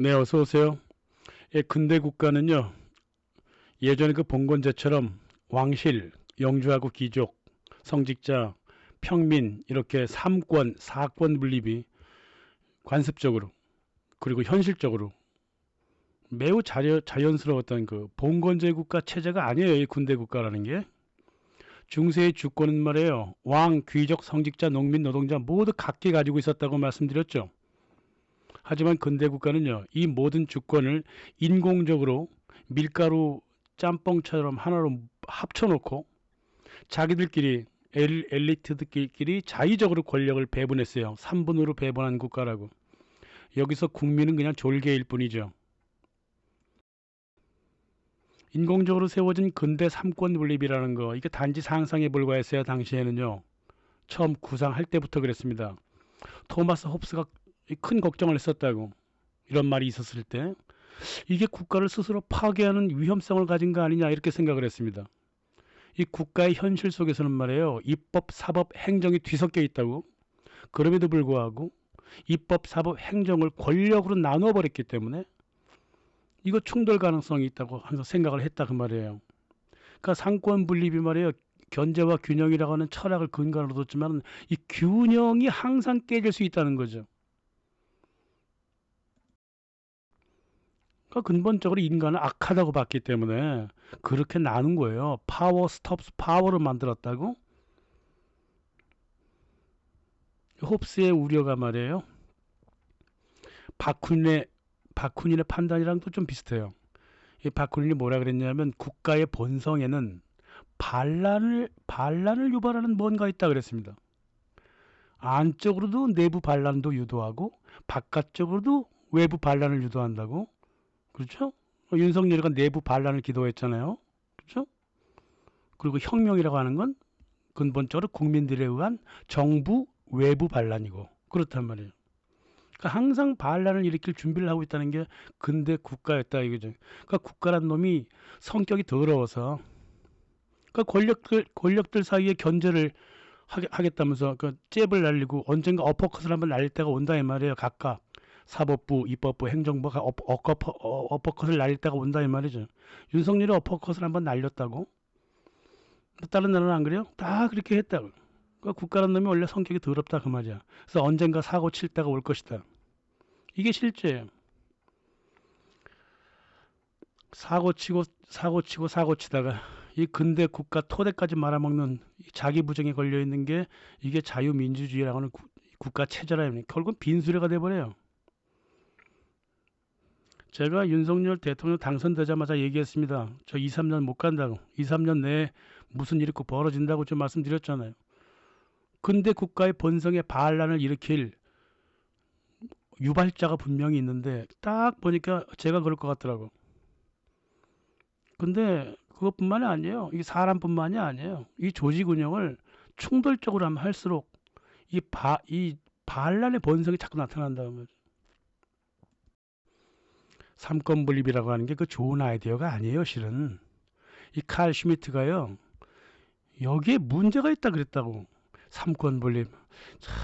네, 어서 오세요. 예, 근대 국가는요, 예전에 그 봉건제처럼 왕실, 영주하고 귀족, 성직자, 평민 이렇게 삼권, 사권 분립이 관습적으로 그리고 현실적으로 매우 자연스러웠던 그 봉건제 국가 체제가 아니에요. 이 근대 국가라는 게. 중세의 주권은 말이에요. 왕, 귀족, 성직자, 농민, 노동자 모두 각기 가지고 있었다고 말씀드렸죠. 하지만 근대 국가는요, 이 모든 주권을 인공적으로 밀가루 짬뽕처럼 하나로 합쳐놓고 자기들끼리 엘리트들끼리 자의적으로 권력을 배분했어요. 3분으로 배분한 국가라고. 여기서 국민은 그냥 졸개일 뿐이죠. 인공적으로 세워진 근대 삼권 분립이라는 거, 이게 단지 상상에 불과했어요. 당시에는요. 처음 구상할 때부터 그랬습니다. 토마스 홉스가 큰 걱정을 했었다고. 이런 말이 있었을 때 이게 국가를 스스로 파괴하는 위험성을 가진 거 아니냐 이렇게 생각을 했습니다. 이 국가의 현실 속에서는 말이에요. 입법, 사법, 행정이 뒤섞여 있다고. 그럼에도 불구하고 입법, 사법, 행정을 권력으로 나누어 버렸기 때문에 이거 충돌 가능성이 있다고 항상 생각을 했다 그 말이에요. 그러니까 상권 분립이 말이에요. 견제와 균형이라고 하는 철학을 근간으로 뒀지만 이 균형이 항상 깨질 수 있다는 거죠. 그러니까 근본적으로 인간은 악하다고 봤기 때문에 그렇게 나눈 거예요. 파워 스톱스 파워로 만들었다고. 홉스의 우려가 말이에요. 바쿠닌의 바쿠닌의 판단이랑도 좀 비슷해요. 이 바쿠닌이 뭐라 그랬냐면 국가의 본성에는 반란을 유발하는 뭔가 있다 그랬습니다. 안쪽으로도 내부 반란도 유도하고 바깥쪽으로도 외부 반란을 유도한다고. 그렇죠? 윤석열이가 내부 반란을 기도했잖아요. 그렇죠? 그리고 혁명이라고 하는 건 근본적으로 국민들에 의한 정부 외부 반란이고 그렇단 말이에요. 그러니까 항상 반란을 일으킬 준비를 하고 있다는 게 근대 국가였다 이거죠. 그러니까 국가란 놈이 성격이 더러워서 그러니까 권력들 사이에 견제를 하겠다면서 그 잽을 날리고 언젠가 어퍼컷을 한번 날릴 때가 온다 이 말이에요. 각각 사법부, 입법부, 행정부가 어퍼컷을 날릴 때가 온다 이 말이죠. 윤석열이 어퍼컷을 한번 날렸다고. 다른 나라는 안 그래요? 다 그렇게 했다고. 그러니까 국가란 놈이 원래 성격이 더럽다 그 말이야. 그래서 언젠가 사고 칠 때가 올 것이다. 이게 실제예요. 사고 치다가 이 근대 국가 토대까지 말아먹는 자기 부정에 걸려 있는 게 이게 자유민주주의라고 하는 국가 체제라면 결국 빈수레가 돼버려요. 제가 윤석열 대통령 당선되자마자 얘기했습니다. 저 2, 3년 못 간다고. 2, 3년 내에 무슨 일이 꼭 벌어진다고 좀 말씀드렸잖아요. 근대 국가의 본성에 반란을 일으킬 유발자가 분명히 있는데 딱 보니까 제가 그럴 것 같더라고. 근데 그것뿐만이 아니에요. 이 사람뿐만이 아니에요. 이 조직 운영을 충돌적으로 하면 할수록 이 반란의 본성이 자꾸 나타난다는 거죠. 삼권 분립이라고 하는 게 그 좋은 아이디어가 아니에요, 실은. 이 칼 슈미트가요. 여기에 문제가 있다 그랬다고. 삼권 분립.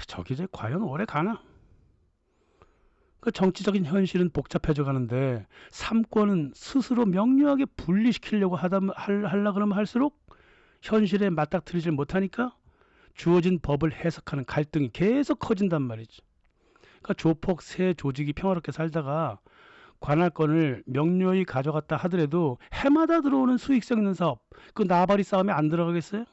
저게 이제 과연 오래 가나? 그 정치적인 현실은 복잡해져 가는데 삼권은 스스로 명료하게 분리시키려고 하려 그러면 할수록 현실에 맞닥뜨리질 못하니까 주어진 법을 해석하는 갈등이 계속 커진단 말이죠. 그러니까 조폭 새 조직이 평화롭게 살다가 관할권을 명료히 가져갔다 하더라도 해마다 들어오는 수익성 있는 사업, 그 나발이 싸움에 안 들어가겠어요?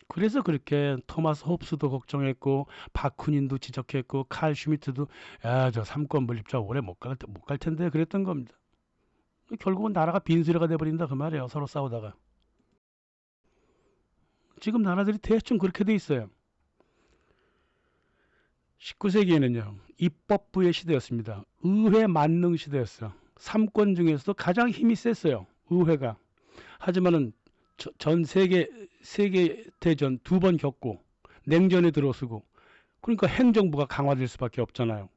그래서 그렇게 토마스 홉스도 걱정했고 바쿠닌도 지적했고 칼 슈미트도 야 저 삼권 분립자 오래 못 갈 텐데 그랬던 겁니다. 결국은 나라가 빈수레가 돼버린다 그 말이에요. 서로 싸우다가. 지금 나라들이 대충 그렇게 돼 있어요. 19세기에는요. 입법부의 시대였습니다. 의회 만능 시대였어요. 삼권 중에서도 가장 힘이 셌어요. 의회가. 하지만은 전 세계 대전 2번 겪고 냉전에 들어서고 그러니까 행정부가 강화될 수밖에 없잖아요.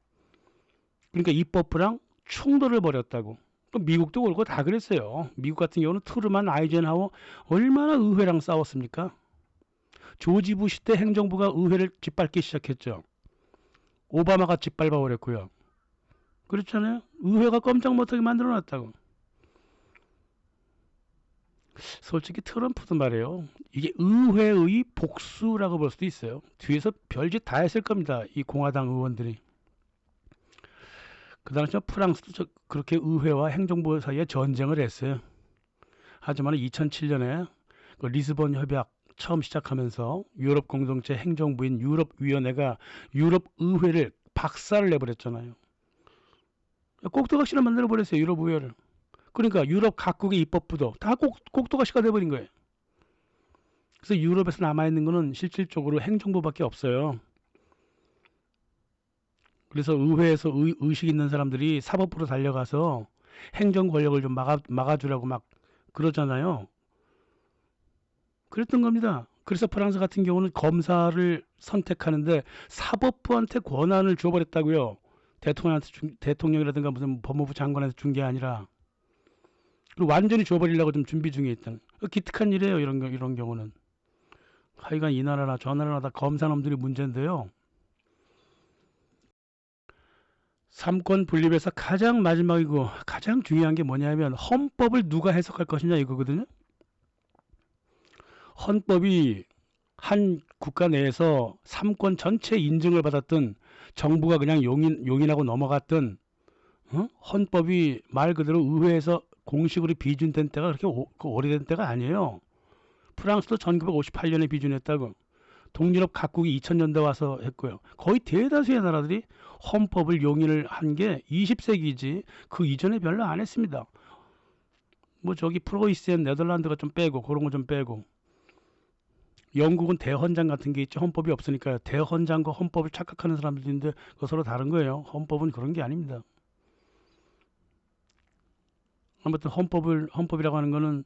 그러니까 입법부랑 충돌을 벌였다고. 미국도 그렇고 다 그랬어요. 미국 같은 경우는 트루만 아이젠하워 얼마나 의회랑 싸웠습니까? 조지 부시 때 행정부가 의회를 짓밟기 시작했죠. 오바마가 짓밟아 버렸고요. 그렇잖아요. 의회가 꼼짝 못하게 만들어 놨다고. 솔직히 트럼프도 말이에요. 이게 의회의 복수라고 볼 수도 있어요. 뒤에서 별짓 다 했을 겁니다. 이 공화당 의원들이. 그 당시 프랑스도 그렇게 의회와 행정부 사이에 전쟁을 했어요. 하지만 2007년에 그 리스본 협약 처음 시작하면서 유럽 공동체 행정부인 유럽위원회가 유럽 의회를 박살을 내버렸잖아요. 꼭두각시를 만들어버렸어요. 유럽 의회를. 그러니까 유럽 각국의 입법부도 다 꼭두각시가 돼버린 거예요. 그래서 유럽에서 남아있는 거는 실질적으로 행정부밖에 없어요. 그래서 의회에서 의식 있는 사람들이 사법부로 달려가서 행정 권력을 좀 막아주라고 막 그러잖아요. 그랬던 겁니다. 그래서 프랑스 같은 경우는 검사를 선택하는데 사법부한테 권한을 줘버렸다고요. 대통령이라든가 무슨 법무부 장관한테 준 게 아니라. 그리고 완전히 줘버리려고 좀 준비 중에 있던. 기특한 일이에요. 이런 경우는. 하여간 이 나라나 저 나라나 다 검사놈들이 문제인데요. 삼권 분립에서 가장 마지막이고 가장 중요한 게 뭐냐면 헌법을 누가 해석할 것이냐 이거거든요. 헌법이 한 국가 내에서 삼권 전체 인증을 받았던 정부가 그냥 용인하고 넘어갔던 헌법이 말 그대로 의회에서 공식으로 비준된 때가 그렇게 오래된 때가 아니에요. 프랑스도 1958년에 비준했다고. 동유럽 각국이 2000년대 와서 했고요. 거의 대다수의 나라들이 헌법을 용인을 한 게 20세기지 그 이전에 별로 안 했습니다. 뭐 저기 프로이센 네덜란드가 좀 빼고 그런 거 좀 빼고. 영국은 대헌장 같은 게 있죠. 헌법이 없으니까 대헌장과 헌법을 착각하는 사람들인데 그거 서로 다른 거예요. 헌법은 그런 게 아닙니다. 아무튼 헌법이라고 하는 거는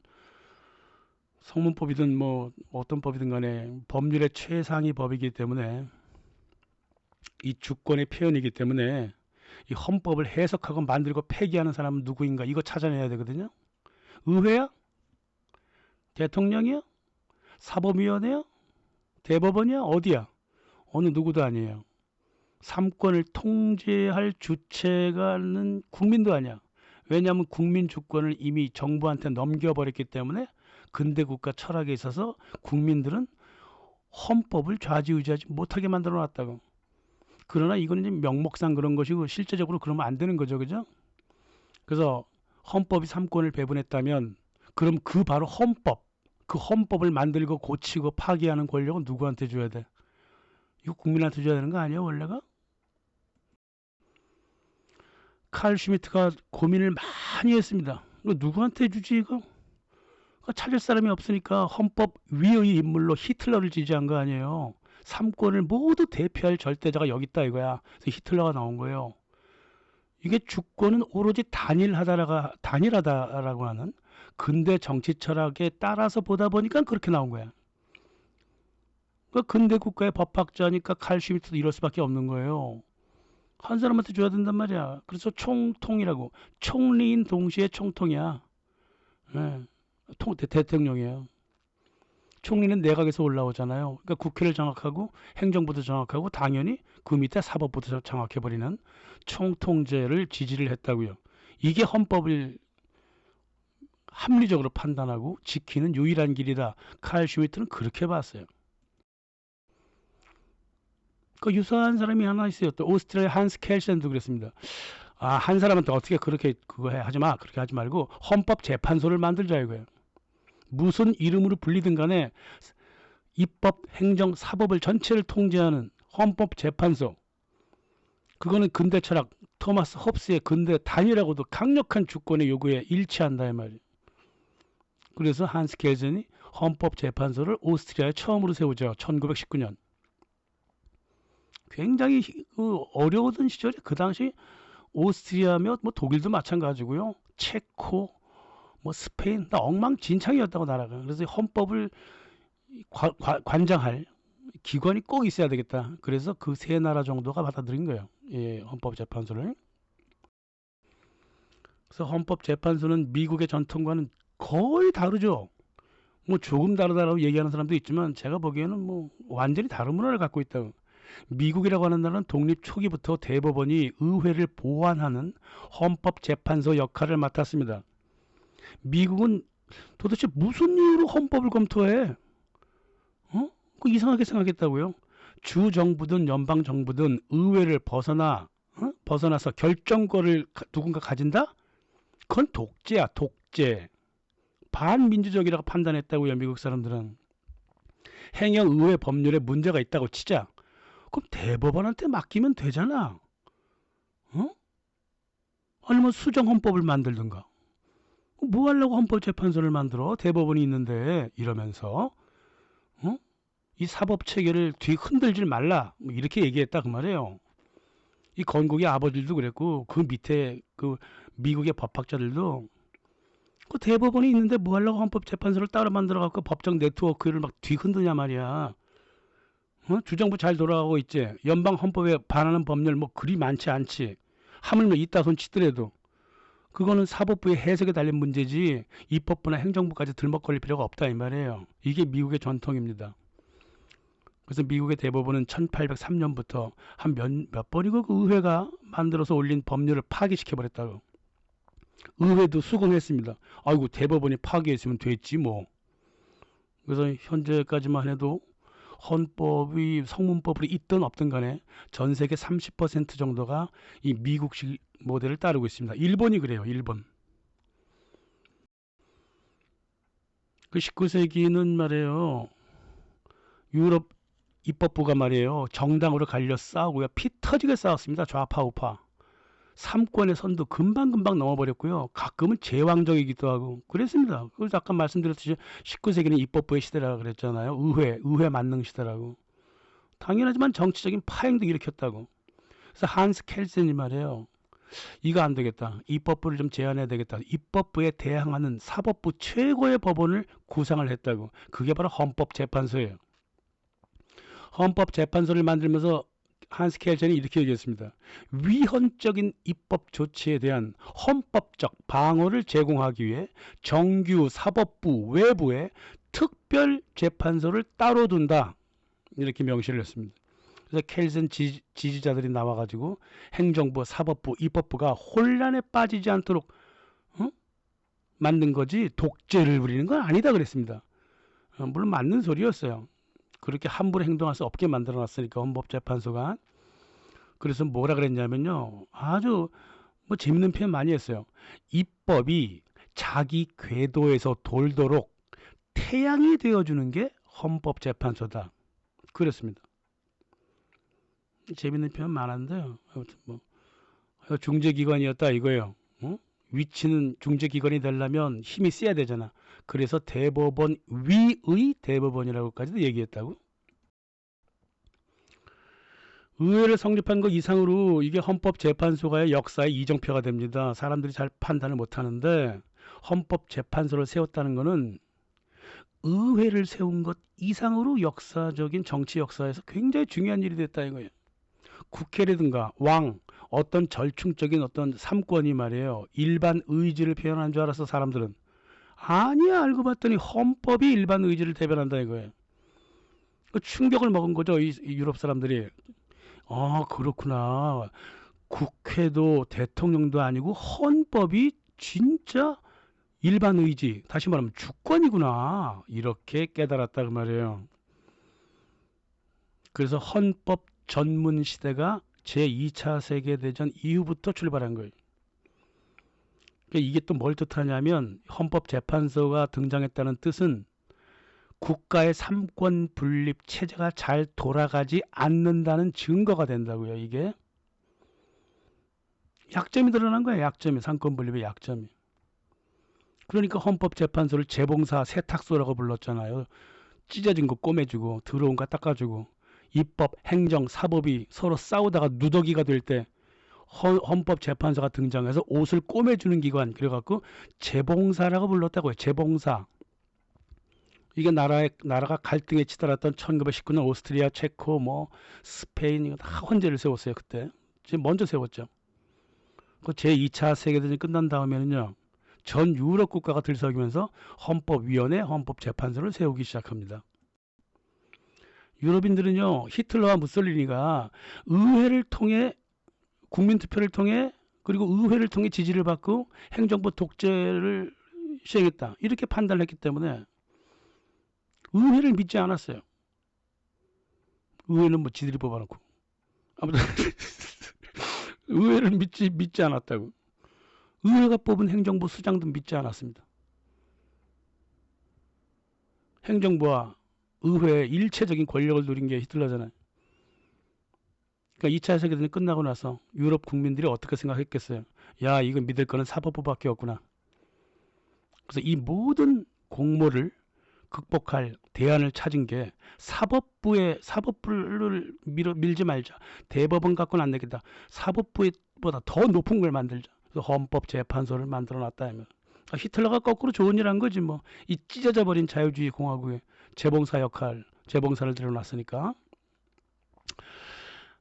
성문법이든 뭐 어떤 법이든 간에 법률의 최상위 법이기 때문에 이 주권의 표현이기 때문에 이 헌법을 해석하고 만들고 폐기하는 사람은 누구인가 이거 찾아내야 되거든요. 의회야? 대통령이야? 사법위원회야? 대법원이야? 어디야? 어느 누구도 아니에요. 삼권을 통제할 주체가는 국민도 아니야. 왜냐하면 국민 주권을 이미 정부한테 넘겨버렸기 때문에 근대 국가 철학에 있어서 국민들은 헌법을 좌지우지하지 못하게 만들어 놨다고. 그러나 이거는 명목상 그런 것이고 실제적으로 그러면 안 되는 거죠. 그죠? 그래서 헌법이 삼권을 배분했다면 그럼 그 바로 그 헌법을 만들고 고치고 파기하는 권력은 누구한테 줘야 돼? 이거 국민한테 줘야 되는 거 아니에요, 원래가? 칼 슈미트가 고민을 많이 했습니다. 이거 누구한테 주지 이거? 찾을 사람이 없으니까 헌법 위의 인물로 히틀러를 지지한 거 아니에요. 삼권을 모두 대표할 절대자가 여기 있다 이거야. 그래서 히틀러가 나온 거예요. 이게 주권은 오로지 단일하다라고 하는 근대 정치 철학에 따라서 보다 보니까 그렇게 나온 거야. 그러니까 근대 국가의 법학자니까 칼 슈미트도 이럴 수밖에 없는 거예요. 한 사람한테 줘야 된단 말이야. 그래서 총통이라고. 총리인 동시에 총통이야. 네. 대통령이에요. 총리는 내각에서 올라오잖아요. 그러니까 국회를 장악하고 행정부도 장악하고 당연히 그 밑에 사법부도 장악해버리는 총통제를 지지를 했다고요. 이게 헌법을 합리적으로 판단하고 지키는 유일한 길이다. 칼 슈미트는 그렇게 봤어요. 그 유사한 사람이 하나 있어요. 또 오스트리아의 한스 켈센도 그랬습니다. 한 사람한테 어떻게 그렇게 그거 해 하지 마. 그렇게 하지 말고 헌법 재판소를 만들자 이거예요. 무슨 이름으로 불리든 간에 입법, 행정, 사법을 전체를 통제하는 헌법 재판소. 그거는 근대 철학 토마스 홉스의 근대 단일하고도 강력한 주권의 요구에 일치한다 이 말이에요. 그래서 한스 켈센이 헌법 재판소를 오스트리아에 처음으로 세우죠. 1919년. 굉장히 어려웠던 시절에 그 당시 오스트리아며 뭐 독일도 마찬가지고요. 체코, 뭐 스페인 다 엉망진창이었다고 나라가. 그래서 헌법을 관장할 기관이 꼭 있어야 되겠다. 그래서 그 세 나라 정도가 받아들인 거예요. 예, 헌법재판소를. 그래서 헌법재판소는 미국의 전통과는 거의 다르죠. 뭐 조금 다르다라고 얘기하는 사람도 있지만 제가 보기에는 뭐 완전히 다른 문화를 갖고 있다고. 미국이라고 하는 나라는 독립 초기부터 대법원이 의회를 보완하는 헌법재판소 역할을 맡았습니다. 미국은 도대체 무슨 이유로 헌법을 검토해? 그 이상하게 생각했다고요? 주 정부든 연방 정부든 의회를 벗어나서 결정권을 누군가 가진다? 그건 독재야, 독재. 반민주적이라고 판단했다고요, 미국 사람들은. 행여 의회 법률에 문제가 있다고 치자. 그럼 대법원한테 맡기면 되잖아. 아니면 수정 헌법을 만들든가. 뭐 하려고 헌법재판소를 만들어? 대법원이 있는데 이러면서 이 사법 체계를 뒤 흔들질 말라. 뭐 이렇게 얘기했다 그 말이에요. 이 건국의 아버지들도 그랬고 그 밑에 그 미국의 법학자들도 그 대법원이 있는데 뭐 하려고 헌법재판소를 따로 만들어 갖고 법정 네트워크를 막 뒤흔드냐 말이야. 주정부 잘 돌아가고 있지. 연방 헌법에 반하는 법률 뭐 그리 많지 않지. 하물며 이따 손 치더라도 그거는 사법부의 해석에 달린 문제지 입법부나 행정부까지 들먹거릴 필요가 없다 이 말이에요. 이게 미국의 전통입니다. 그래서 미국의 대법원은 1803년부터 한 몇 번이고 그 의회가 만들어서 올린 법률을 파기시켜버렸다고. 의회도 수긍했습니다. 아이고 대법원이 파기했으면 됐지 뭐. 그래서 현재까지만 해도 헌법이 성문법으로 있든 없든 간에 전 세계 30% 정도가 이 미국식 모델을 따르고 있습니다. 일본이 그래요. 일본. 그 19세기는 말이에요. 유럽 입법부가 말이에요. 정당으로 갈려 싸우고요. 피 터지게 싸웠습니다. 좌파 우파. 삼권의 선도 금방금방 넘어버렸고요. 가끔은 제왕적이기도 하고 그랬습니다. 그래서 아까 말씀드렸듯이 19세기는 입법부의 시대라고 그랬잖아요. 의회 만능 시대라고. 당연하지만 정치적인 파행도 일으켰다고. 그래서 한스 켈센이 말이에요. 이거 안 되겠다. 입법부를 좀 제한해야 되겠다. 입법부에 대항하는 사법부 최고의 법원을 구상을 했다고. 그게 바로 헌법재판소예요. 헌법재판소를 만들면서 한스 켈센이 이렇게 얘기했습니다. 위헌적인 입법 조치에 대한 헌법적 방어를 제공하기 위해 정규 사법부 외부에 특별 재판소를 따로 둔다. 이렇게 명시를 했습니다. 그래서 켈센 지지자들이 나와가지고 행정부, 사법부, 입법부가 혼란에 빠지지 않도록 만든 거지 독재를 부리는 건 아니다 그랬습니다. 물론 맞는 소리였어요. 그렇게 함부로 행동할 수 없게 만들어놨으니까 헌법재판소가. 그래서 뭐라 그랬냐면요. 아주 뭐 재밌는 표현 많이 했어요. 입법이 자기 궤도에서 돌도록 태양이 되어주는 게 헌법재판소다. 그랬습니다. 재밌는 표현 많았는데요. 아무튼 뭐 중재기관이었다 이거예요. 위치는 중재기관이 되려면 힘이 세야 되잖아. 그래서 대법원 위의 대법원이라고까지도 얘기했다고. 의회를 성립한 것 이상으로 이게 헌법재판소가의 역사의 이정표가 됩니다. 사람들이 잘 판단을 못하는데 헌법재판소를 세웠다는 것은 의회를 세운 것 이상으로 역사적인 정치 역사에서 굉장히 중요한 일이 됐다 이거예요. 국회라든가 왕, 어떤 절충적인 어떤 삼권이 말이에요. 일반 의지를 표현한 줄 알았어 사람들은. 아니야, 알고 봤더니 헌법이 일반 의지를 대변한다 이거예요. 그 충격을 먹은 거죠 이 유럽 사람들이. 아 그렇구나. 국회도 대통령도 아니고 헌법이 진짜 일반 의지, 다시 말하면 주권이구나. 이렇게 깨달았다 그 말이에요. 그래서 헌법 전문 시대가 제2차 세계대전 이후부터 출발한 거예요. 그러니까 이게 또 뭘 뜻하냐면 헌법재판소가 등장했다는 뜻은 국가의 삼권 분립 체제가 잘 돌아가지 않는다는 증거가 된다고요. 이게 약점이 드러난 거예요. 약점이, 삼권 분립의 약점이. 그러니까 헌법재판소를 재봉사 세탁소라고 불렀잖아요. 찢어진 거 꼬매주고 더러운 거 닦아주고 입법, 행정, 사법이 서로 싸우다가 누더기가 될 때 헌법재판소가 등장해서 옷을 꼬매주는 기관, 그래갖고 재봉사라고 불렀다고요. 재봉사. 이게 나라가 갈등에 치달았던 1919년 오스트리아, 체코, 뭐 스페인 이거 다 헌재를 세웠어요. 그때 지금 먼저 세웠죠. 그 제2차 세계대전이 끝난 다음에는요. 전 유럽 국가가 들썩이면서 헌법위원회, 헌법재판소를 세우기 시작합니다. 유럽인들은요, 히틀러와 무솔리니가 의회를 통해, 국민투표를 통해, 그리고 의회를 통해 지지를 받고 행정부 독재를 시행했다. 이렇게 판단했기 때문에 의회를 믿지 않았어요. 의회는 뭐 지들이 뽑아놓고. 아무튼 의회를 믿지 않았다고. 의회가 뽑은 행정부 수장도 믿지 않았습니다. 행정부와 의회의 일체적인 권력을 누린 게 히틀러잖아요. 그러니까 2차 세계대전이 끝나고 나서 유럽 국민들이 어떻게 생각했겠어요? 야, 이거 믿을 거는 사법부밖에 없구나. 그래서 이 모든 공모를 극복할 대안을 찾은 게 사법부를 밀지 말자. 대법원 갖고는 안 되겠다. 사법부보다 더 높은 걸 만들자. 그래서 헌법재판소를 만들어 놨다면. 히틀러가 거꾸로 좋은 일 한 거지 뭐. 이 찢어져 버린 자유주의 공화국의 재봉사를 들여놨으니까.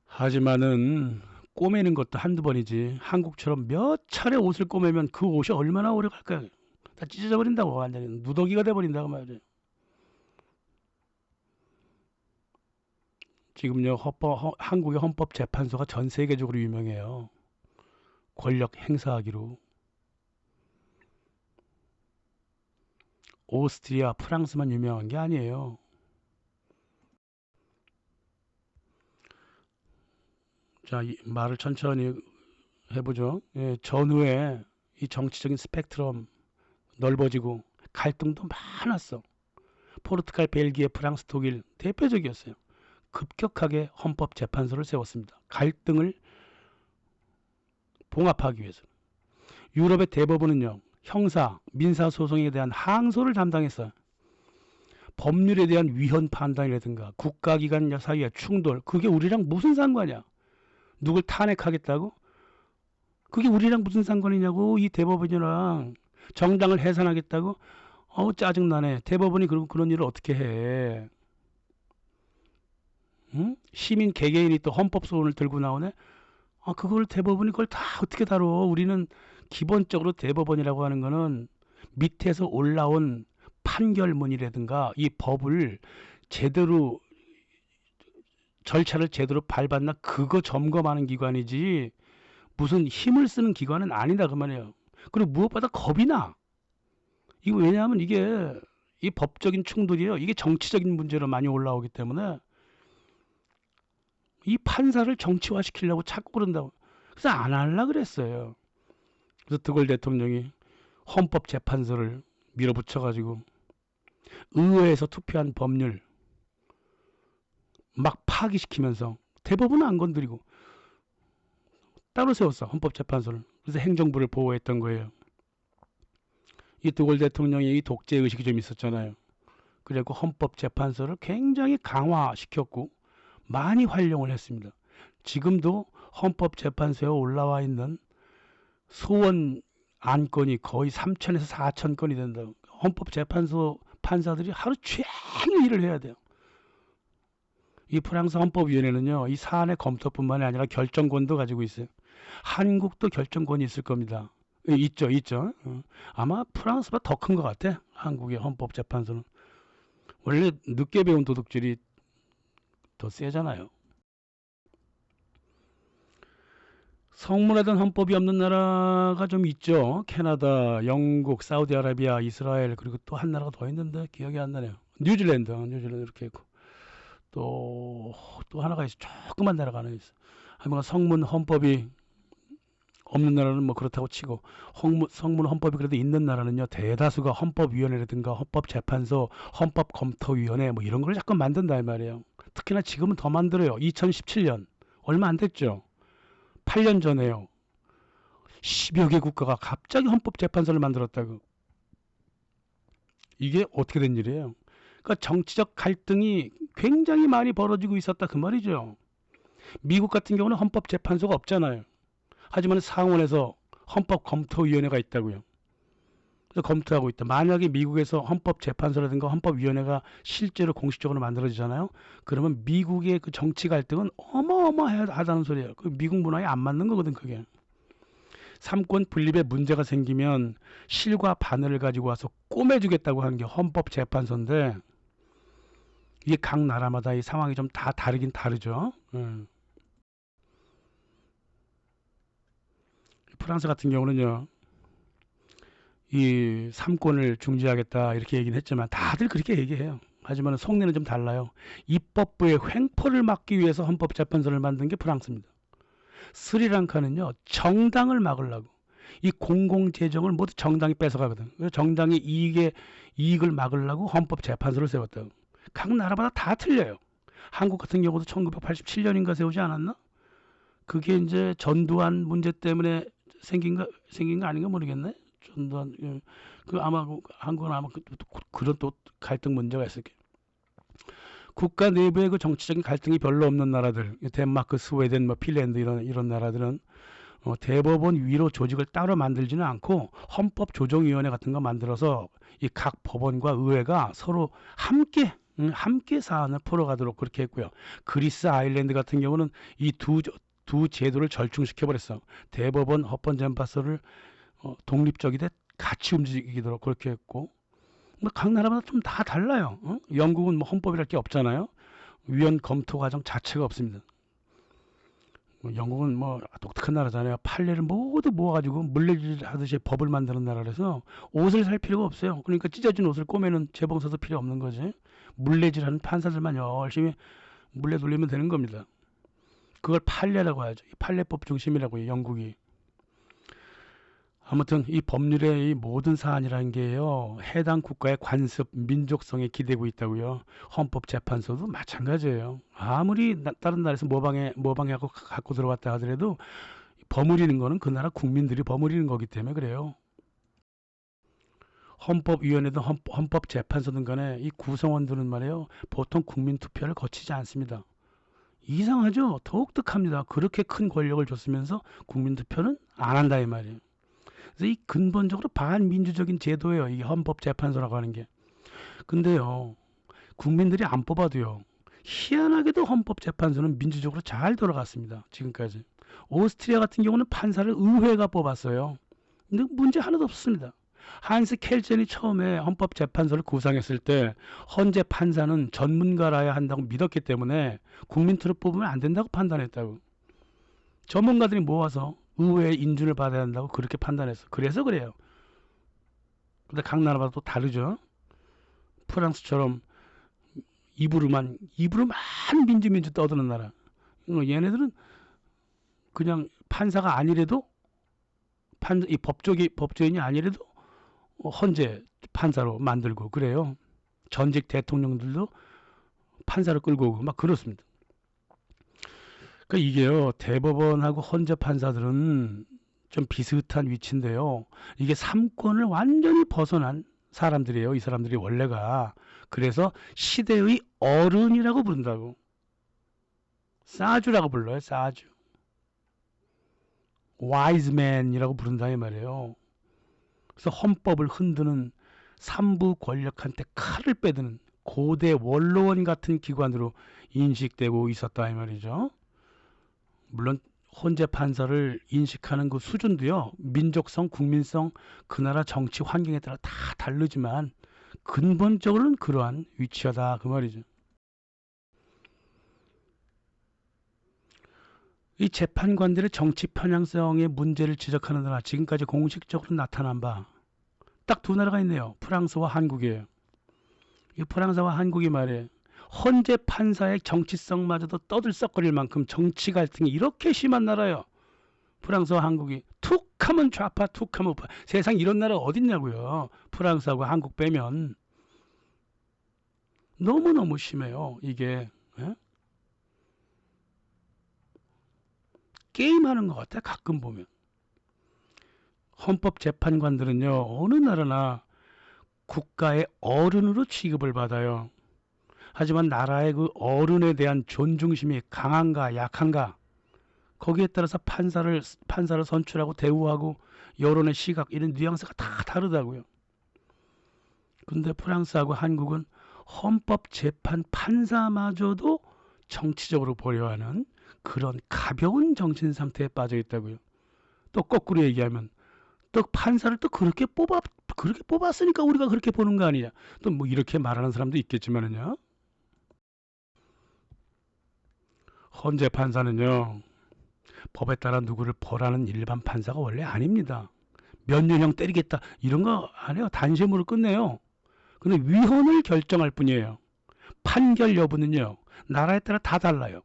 하지만은 꼬매는 것도 한두 번이지. 한국처럼 몇 차례 옷을 꼬매면 그 옷이 얼마나 오래 갈까요? 다 찢어져 버린다고. 완전히 누더기가 돼 버린다고 말이에요. 지금요, 한국의 헌법재판소가 전 세계적으로 유명해요. 권력 행사하기로. 오스트리아, 프랑스만 유명한 게 아니에요. 자, 말을 천천히 해보죠. 예, 전후에 이 정치적인 스펙트럼 넓어지고 갈등도 많았어. 포르투갈, 벨기에, 프랑스, 독일 대표적이었어요. 급격하게 헌법재판소를 세웠습니다. 갈등을 봉합하기 위해서. 유럽의 대법원은요, 형사, 민사소송에 대한 항소를 담당했어요. 법률에 대한 위헌 판단이라든가 국가기관 사이의 충돌, 그게 우리랑 무슨 상관이야? 누굴 탄핵하겠다고? 그게 우리랑 무슨 상관이냐고. 이 대법원이랑 정당을 해산하겠다고? 어우, 짜증나네. 대법원이 그런 일을 어떻게 해? 응? 시민 개개인이 또 헌법소원을 들고 나오네. 그걸 대법원이 그걸 다 어떻게 다뤄? 우리는 기본적으로 대법원이라고 하는 거는 밑에서 올라온 판결문이라든가 이 법을 제대로 절차를 제대로 밟았나 그거 점검하는 기관이지 무슨 힘을 쓰는 기관은 아니다 그 말이에요. 그리고 무엇보다 겁이 나. 이거 왜냐하면 이게 이 법적인 충돌이요. 이게 정치적인 문제로 많이 올라오기 때문에 이 판사를 정치화시키려고 자꾸 그런다고. 그래서 안 하려고 그랬어요. 그래서 드골 대통령이 헌법재판소를 밀어붙여가지고 의회에서 투표한 법률 막 파기시키면서 대법원은 안 건드리고 따로 세웠어. 헌법재판소를. 그래서 행정부를 보호했던 거예요. 이 드골 대통령이 이 독재의식이 좀 있었잖아요. 그래갖고 헌법재판소를 굉장히 강화시켰고 많이 활용을 했습니다. 지금도 헌법재판소에 올라와 있는 소원 안건이 거의 3천에서 4천 건이 된다고. 헌법재판소 판사들이 하루 종일 일을 해야 돼요. 이 프랑스 헌법위원회는요, 이 사안의 검토뿐만이 아니라 결정권도 가지고 있어요. 한국도 결정권이 있을 겁니다. 있죠. 아마 프랑스보다 더 큰 것 같아. 한국의 헌법재판소는. 원래 늦게 배운 도둑질이 더 세잖아요. 성문화된 헌법이 없는 나라가 좀 있죠. 캐나다, 영국, 사우디아라비아, 이스라엘, 그리고 또 한 나라가 더 있는데 기억이 안 나네요. 뉴질랜드 이렇게 있고 또 하나가 있어. 조그만 나라가 하나 있어. 하여간 성문 헌법이 없는 나라는 뭐 그렇다고 치고 성문 헌법이 그래도 있는 나라는요, 대다수가 헌법위원회라든가 헌법재판소, 헌법검토위원회 뭐 이런 걸 자꾸 만든다 이 말이에요. 특히나 지금은 더 만들어요. 2017년 얼마 안 됐죠. 8년 전에요. 10여 개 국가가 갑자기 헌법재판소를 만들었다고. 이게 어떻게 된 일이에요? 그러니까 정치적 갈등이 굉장히 많이 벌어지고 있었다 그 말이죠. 미국 같은 경우는 헌법재판소가 없잖아요. 하지만 상원에서 헌법검토위원회가 있다고요. 그래서 검토하고 있다. 만약에 미국에서 헌법재판소라든가 헌법위원회가 실제로 공식적으로 만들어지잖아요. 그러면 미국의 그 정치 갈등은 어마어마하다는 소리예요. 그 미국 문화에 안 맞는 거거든 그게. 삼권 분립에 문제가 생기면 실과 바늘을 가지고 와서 꼬매주겠다고 하는 게 헌법재판소인데 이게 각 나라마다 이 상황이 좀 다 다르긴 다르죠. 프랑스 같은 경우는요, 이 삼권을 중지하겠다 이렇게 얘기는 했지만 다들 그렇게 얘기해요. 하지만 속내는 좀 달라요. 입법부의 횡포를 막기 위해서 헌법재판소를 만든 게 프랑스입니다. 스리랑카는요, 정당을 막으려고 이 공공재정을 모두 정당이 뺏어가거든. 그래서 정당의 이익을 막으려고 헌법재판소를 세웠다고. 각 나라마다 다 틀려요. 한국 같은 경우도 1987년인가 세우지 않았나? 그게 이제 전두환 문제 때문에 생긴 거 아닌가 모르겠네. 전두환 그 아마 한국은 아마 그런 또 갈등 문제가 있을 게. 국가 내부의 그 정치적인 갈등이 별로 없는 나라들, 덴마크, 스웨덴, 뭐 핀란드 이런 나라들은 대법원 위로 조직을 따로 만들지는 않고 헌법조정위원회 같은 거 만들어서 이 각 법원과 의회가 서로 함께 사안을 풀어가도록 그렇게 했고요. 그리스, 아일랜드 같은 경우는 이 두 제도를 절충시켜 버렸어. 대법원, 헌법재판소를 독립적이되 같이 움직이도록 그렇게 했고, 뭐 각 나라마다 좀 다 달라요. 영국은 뭐 헌법이랄 게 없잖아요. 위원 검토 과정 자체가 없습니다. 영국은 뭐 독특한 나라잖아요. 판례를 모두 모아가지고 물레질 하듯이 법을 만드는 나라라서 옷을 살 필요가 없어요. 그러니까 찢어진 옷을 꼬매는 재봉사도 필요 없는 거지. 물레질하는 판사들만 열심히 물레 돌리면 되는 겁니다. 그걸 판례라고 하죠. 판례법 중심이라고요, 영국이. 아무튼 이 법률의 이 모든 사안이라는 게요, 해당 국가의 관습, 민족성에 기대고 있다고요. 헌법재판소도 마찬가지예요. 아무리 다른 나라에서 모방해갖고 갖고 들어왔다 하더라도 버무리는 거는 그 나라 국민들이 버무리는 거기 때문에 그래요. 헌법위원회든 헌법재판소든 간에 이 구성원들은 말이에요, 보통 국민투표를 거치지 않습니다. 이상하죠? 독특합니다. 그렇게 큰 권력을 줬으면서 국민투표는 안 한다 이 말이에요. 그래서 이 근본적으로 반민주적인 제도예요. 이게 헌법재판소라고 하는 게. 근데요, 국민들이 안 뽑아도요, 희한하게도 헌법재판소는 민주적으로 잘 돌아갔습니다. 지금까지. 오스트리아 같은 경우는 판사를 의회가 뽑았어요. 근데 문제 하나도 없습니다. 한스 켈젠이 처음에 헌법재판소를 구상했을 때 헌재 판사는 전문가라야 한다고 믿었기 때문에 국민투표 뽑으면 안 된다고 판단했다고. 전문가들이 모아서 의회의 인준을 받아야 한다고 그렇게 판단했어. 그래서 그래요. 근데 각 나라마다 또 다르죠. 프랑스처럼 입으로만 민주 떠드는 나라. 얘네들은 그냥 판사가 아니래도 이 법조인이 아니래도 헌재 판사로 만들고 그래요. 전직 대통령들도 판사를 끌고 오고 막 그렇습니다. 그러니까 이게요, 대법원하고 헌재 판사들은 좀 비슷한 위치인데요. 이게 삼권을 완전히 벗어난 사람들이에요. 이 사람들이 원래가. 그래서 시대의 어른이라고 부른다고. 사주라고 불러요. 사주. wise man이라고 부른다 이 말이에요. 그래서 헌법을 흔드는 삼부 권력한테 칼을 빼드는 고대 원로원 같은 기관으로 인식되고 있었다 이 말이죠. 물론 헌재 판사를 인식하는 그 수준도요, 민족성, 국민성, 그 나라 정치 환경에 따라 다 다르지만 근본적으로는 그러한 위치하다 그 말이죠. 이 재판관들의 정치 편향성의 문제를 지적하는 나라, 지금까지 공식적으로 나타난 바 딱 두 나라가 있네요. 프랑스와 한국이에요. 이 프랑스와 한국이 말이에요, 헌재 판사의 정치성마저도 떠들썩거릴 만큼 정치 갈등이 이렇게 심한 나라예요. 프랑스와 한국이 툭하면 좌파, 툭하면 우파. 세상 이런 나라 어딨냐고요. 프랑스하고 한국 빼면 너무너무 심해요. 이게 게임하는 것 같아 가끔 보면. 헌법재판관들은요, 어느 나라나 국가의 어른으로 취급을 받아요. 하지만 나라의 그 어른에 대한 존중심이 강한가 약한가, 거기에 따라서 판사를 선출하고 대우하고 여론의 시각 이런 뉘앙스가 다 다르다고요. 근데 프랑스하고 한국은 헌법재판 판사마저도 정치적으로 보려하는 그런 가벼운 정신 상태에 빠져 있다고요. 또 거꾸로 얘기하면 또 판사를 또 그렇게 뽑았으니까 우리가 그렇게 보는 거 아니냐. 또 뭐 이렇게 말하는 사람도 있겠지만은요. 헌재 판사는요, 법에 따라 누구를 벌하는 일반 판사가 원래 아닙니다. 몇 년형 때리겠다 이런 거 안 해요. 단심으로 끝내요. 근데 위헌을 결정할 뿐이에요. 판결 여부는요, 나라에 따라 다 달라요.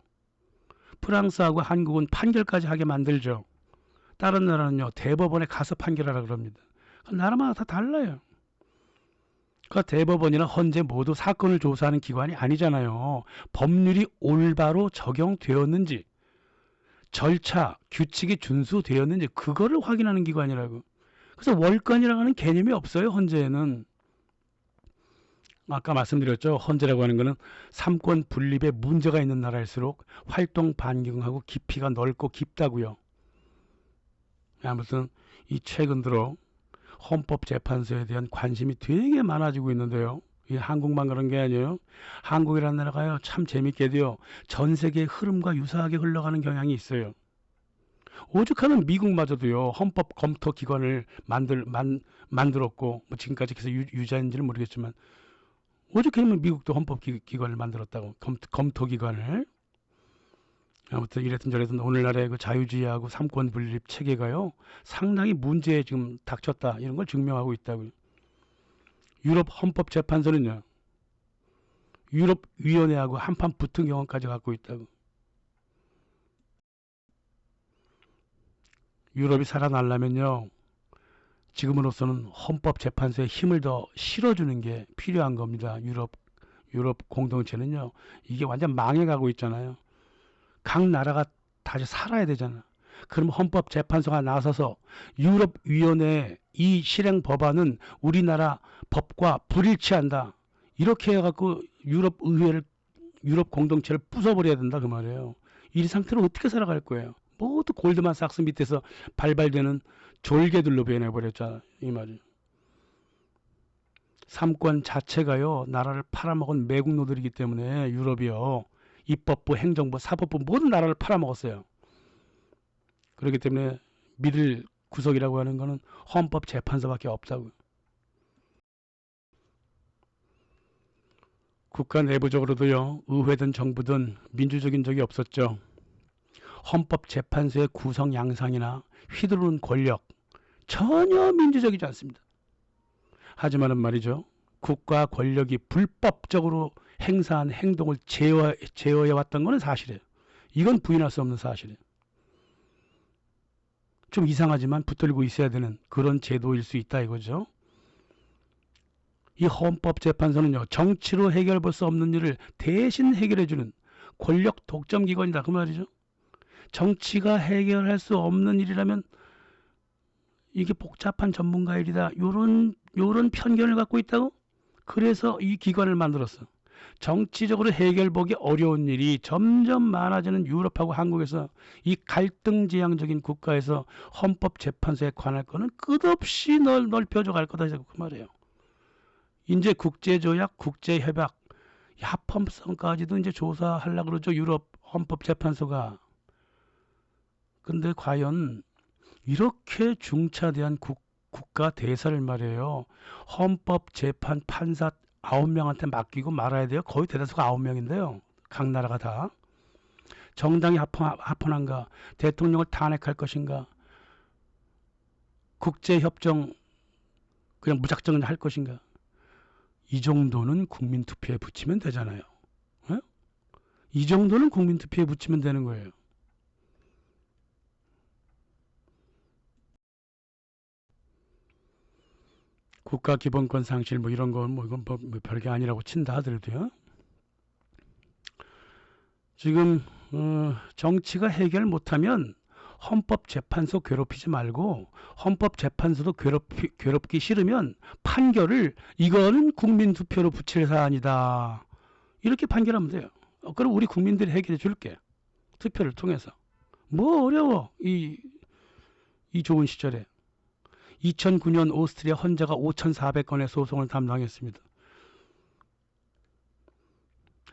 프랑스하고 한국은 판결까지 하게 만들죠. 다른 나라는요, 대법원에 가서 판결하라 그럽니다. 나라마다 다 달라요. 그 대법원이나 헌재 모두 사건을 조사하는 기관이 아니잖아요. 법률이 올바로 적용되었는지, 절차, 규칙이 준수되었는지 그거를 확인하는 기관이라고. 그래서 월권이라고 하는 개념이 없어요. 헌재에는. 아까 말씀드렸죠. 헌재라고 하는 거는 삼권 분립에 문제가 있는 나라일수록 활동 반경하고 깊이가 넓고 깊다고요. 아무튼 이 최근 들어 헌법재판소에 대한 관심이 되게 많아지고 있는데요. 이 한국만 그런 게 아니에요. 한국이라는 나라가요, 참 재밌게도요, 전 세계의 흐름과 유사하게 흘러가는 경향이 있어요. 오죽하면 미국마저도요, 헌법 검토 기관을 만들었고, 뭐 지금까지 계속 유지하는지는 모르겠지만, 오죽하면 미국도 헌법 기관을 만들었다고, 검토 기관을. 아무튼 이랬든 저랬든 오늘날의 그 자유주의하고 삼권 분립 체계가요, 상당히 문제에 지금 닥쳤다, 이런 걸 증명하고 있다고요. 유럽 헌법재판소는요, 유럽 위원회하고 한판 붙은 경험까지 갖고 있다고. 유럽이 살아나려면요, 지금으로서는 헌법재판소에 힘을 더 실어주는 게 필요한 겁니다. 유럽 공동체는요, 이게 완전 망해가고 있잖아요. 각 나라가 다시 살아야 되잖아. 그럼 헌법재판소가 나서서 유럽위원회 이 실행 법안은 우리나라 법과 불일치한다, 이렇게 해갖고 유럽 공동체를 부숴버려야 된다 그 말이에요. 이 상태로 어떻게 살아갈 거예요? 모두 골드만삭스 밑에서 발발되는 졸개들로 변해버렸잖아 이 말이에요. 삼권 자체가요, 나라를 팔아먹은 매국노들이기 때문에 유럽이요, 입법부, 행정부, 사법부 모든 나라를 팔아먹었어요. 그렇기 때문에 믿을 구석이라고 하는 거는 헌법재판소밖에 없다고. 국가 내부적으로도요, 의회든 정부든 민주적인 적이 없었죠. 헌법재판소의 구성 양상이나 휘두르는 권력 전혀 민주적이지 않습니다. 하지만은 말이죠, 국가 권력이 불법적으로 행사한 행동을 제어해왔던 것은 사실이에요. 이건 부인할 수 없는 사실이에요. 좀 이상하지만 붙들고 있어야 되는 그런 제도일 수 있다 이거죠. 이 헌법재판소는요, 정치로 해결할 수 없는 일을 대신 해결해주는 권력 독점기관이다 그 말이죠. 정치가 해결할 수 없는 일이라면 이게 복잡한 전문가 일이다, 요런 편견을 갖고 있다고. 그래서 이 기관을 만들었어. 정치적으로 해결보기 어려운 일이 점점 많아지는 유럽하고 한국에서 이 갈등지향적인 국가에서 헌법재판소에 관할 거는 끝없이 넓혀져 갈 거다 그 말이에요. 이제 국제조약, 국제협약, 합헌성까지도 이제 조사하려고 그러죠, 유럽 헌법재판소가. 근데 과연 이렇게 중차대한 국가 대사를 말이에요, 헌법재판 판사 9명한테 맡기고 말아야 돼요. 거의 대다수가 9명인데요. 각 나라가 다. 정당이 합헌한가? 대통령을 탄핵할 것인가? 국제협정 그냥 무작정 할 것인가? 이 정도는 국민투표에 붙이면 되잖아요. 에? 이 정도는 국민투표에 붙이면 되는 거예요. 국가기본권 상실 뭐 이런 건 뭐 이건 뭐 별게 아니라고 친다 하더라도요, 지금 정치가 해결 못하면 헌법재판소 괴롭히지 말고, 헌법재판소도 괴롭기 싫으면 판결을 이거는 국민투표로 붙일 사안이다 이렇게 판결하면 돼요. 그럼 우리 국민들이 해결해 줄게, 투표를 통해서. 뭐 어려워 이 좋은 시절에. 2009년 오스트리아 헌재가 5,400건의 소송을 담당했습니다.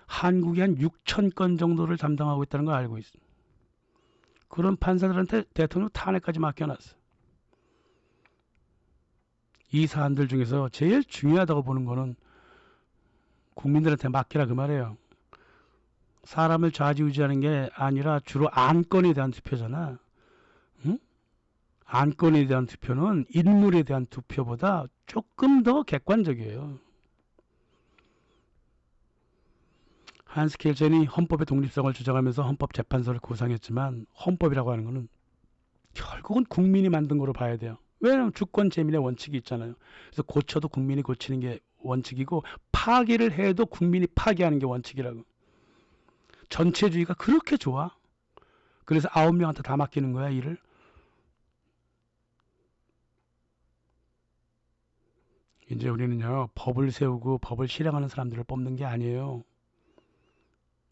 한국이 한 6,000건 정도를 담당하고 있다는 걸 알고 있습니다. 그런 판사들한테 대통령 탄핵까지 맡겨놨어요. 이 사안들 중에서 제일 중요하다고 보는 거는 국민들한테 맡기라 그 말이에요. 사람을 좌지우지하는 게 아니라 주로 안건에 대한 투표잖아. 응? 안건에 대한 투표는 인물에 대한 투표보다 조금 더 객관적이에요. 한스 켈젠이 헌법의 독립성을 주장하면서 헌법재판소를 구성했지만 헌법이라고 하는 것은 결국은 국민이 만든 거로 봐야 돼요. 왜냐하면 주권 재민의 원칙이 있잖아요. 그래서 고쳐도 국민이 고치는 게 원칙이고 파기를 해도 국민이 파기하는 게 원칙이라고. 전체주의가 그렇게 좋아. 그래서 9명한테 다 맡기는 거야, 일을. 이제 우리는요, 법을 세우고 법을 실행하는 사람들을 뽑는 게 아니에요.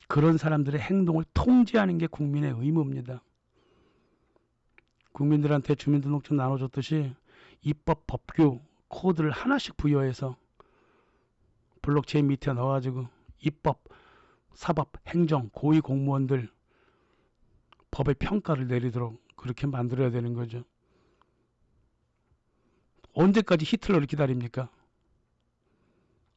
그런 사람들의 행동을 통제하는 게 국민의 의무입니다. 국민들한테 주민등록증 나눠줬듯이 입법, 법규, 코드를 하나씩 부여해서 블록체인 밑에 넣어가지고 입법, 사법, 행정, 고위 공무원들 법의 평가를 내리도록 그렇게 만들어야 되는 거죠. 언제까지 히틀러를 기다립니까?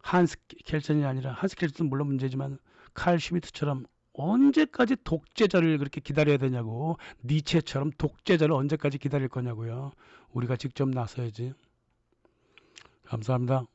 한스 켈센이 아니라, 한스 켈센은 물론 문제지만 칼 슈미트처럼 언제까지 독재자를 그렇게 기다려야 되냐고. 니체처럼 독재자를 언제까지 기다릴 거냐고요. 우리가 직접 나서야지. 감사합니다.